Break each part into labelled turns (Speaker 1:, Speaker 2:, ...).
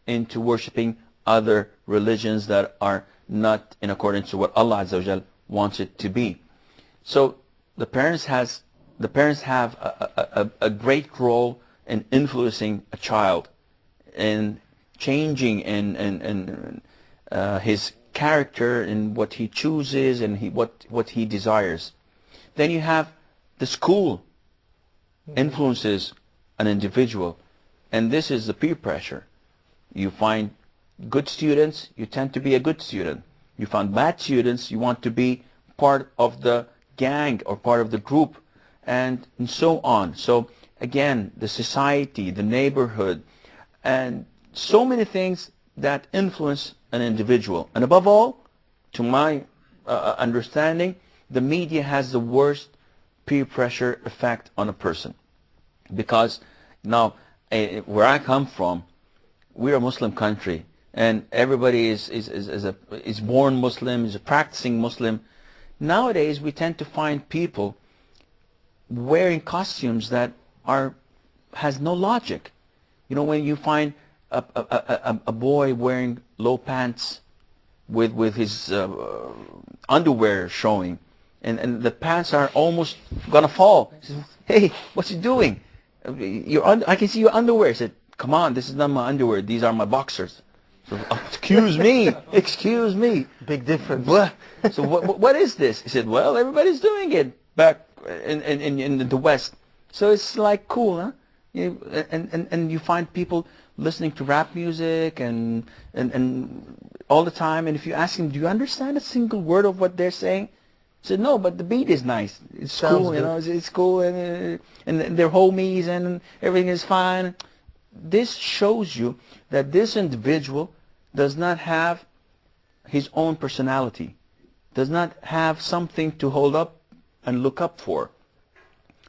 Speaker 1: into worshiping other religions that are not in accordance to what Allah Azza wa Jal wants it to be. So the parents have a great role in influencing a child, in changing in his character, in what he chooses and what he desires. Then you have the school influences an individual, and this is the peer pressure. You find good students, you tend to be a good student. You find bad students, you want to be part of the gang or part of the group, and so on. So again, the society, the neighborhood, and so many things that influence an individual. And above all, to my understanding, the media has the worst peer pressure effect on a person. Because now, where I come from, we're a Muslim country, and everybody is born Muslim, is a practicing Muslim. Nowadays, we tend to find people wearing costumes that has no logic. You know, when you find a boy wearing low pants with his underwear showing, and the pants are almost gonna fall. He says, "Hey, what's he doing? I can see your underwear." I said, "Come on, this is not my underwear. These are my boxers." So, excuse me, excuse me.
Speaker 2: Big difference.
Speaker 1: So what is this? He said, "Well, everybody's doing it back in the West." So it's like cool, huh? And you find people listening to rap music and all the time. And if you ask them, "Do you understand a single word of what they're saying?" I said, "No, but the beat is nice. It's cool, you know. It's cool, and they're homies, and everything is fine." This shows you that this individual does not have his own personality, does not have something to hold up and look up for,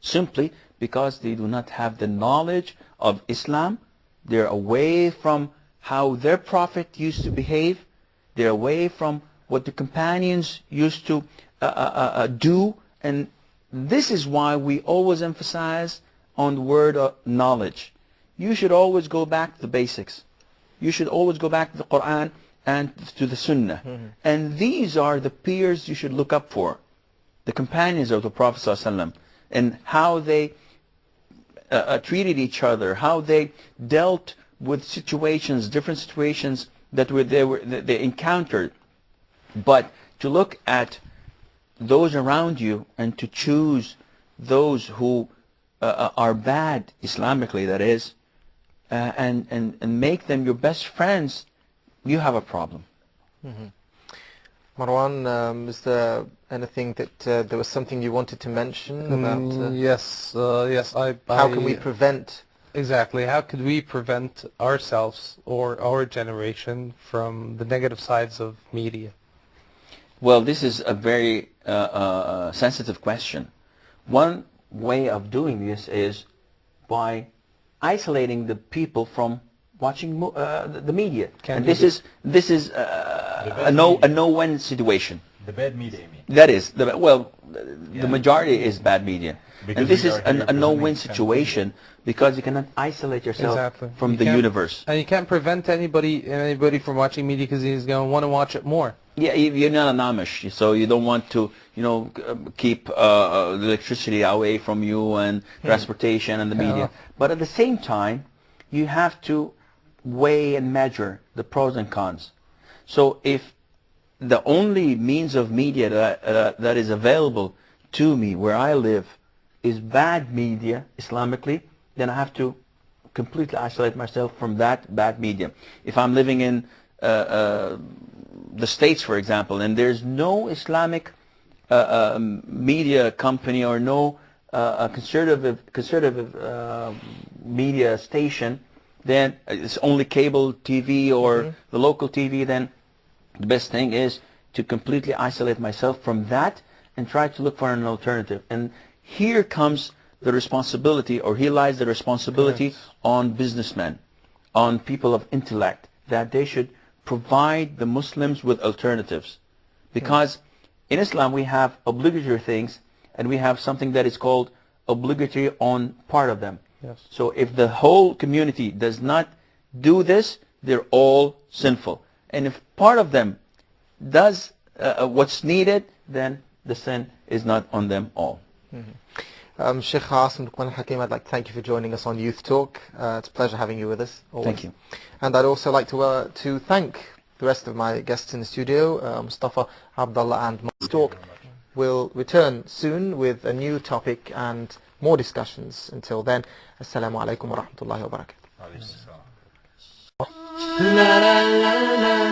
Speaker 1: simply because they do not have the knowledge of Islam. They're away from how their prophet used to behave. They're away from what the companions used to do. And this is why we always emphasize on the word knowledge. You should always go back to the basics. You should always go back to the Quran and to the Sunnah. And these are the peers you should look up for. The companions of the Prophet ﷺ, and how they treated each other, how they dealt with situations, different situations that they encountered. But to look at those around you and to choose those who are bad, Islamically that is, and make them your best friends, you have a problem.
Speaker 2: Marwan, is there anything that there was something you wanted to mention about?
Speaker 3: Yes.
Speaker 2: How can we prevent?
Speaker 3: Exactly. How could we prevent ourselves or our generation from the negative sides of media?
Speaker 1: Well, this is a very sensitive question. One way of doing this is by isolating the people from watching the media. And this is a no-win situation.
Speaker 4: The bad media, you mean?
Speaker 1: That is, the majority is bad media.
Speaker 4: Because
Speaker 1: and this
Speaker 4: we
Speaker 1: is
Speaker 4: are here
Speaker 1: a no-win
Speaker 4: presenting
Speaker 1: situation because you cannot isolate yourself from the universe.
Speaker 3: And you can't prevent anybody from watching media because he's going to want to watch it more.
Speaker 1: Yeah, you're not an Amish, so you don't want to, keep the electricity away from you and transportation and the media. But at the same time, you have to weigh and measure the pros and cons. So if the only means of media that is available to me where I live is bad media, Islamically, then I have to completely isolate myself from that bad media. If I'm living in the States, for example, and there's no Islamic media company or no conservative media station, then it's only cable TV or the local TV, then the best thing is to completely isolate myself from that and try to look for an alternative. And here comes the responsibility, or here lies the responsibility on businessmen, on people of intellect, that they should provide the Muslims with alternatives. Because in Islam we have obligatory things and we have something that is called obligatory on part of them. So if the whole community does not do this, they're all sinful. And if part of them does what's needed, then the sin is not on them all.
Speaker 2: Sheikh Assim al Hakeem, I'd like to thank you for joining us on Youth Talk. It's a pleasure having you with us. Always.
Speaker 1: Thank you.
Speaker 2: And I'd also like to thank the rest of my guests in the studio, Mustafa, Abdullah and Mark. Talk will return soon with a new topic and more discussions. Until then, Assalamu alaikum wa rahmatullahi wa barakatuh.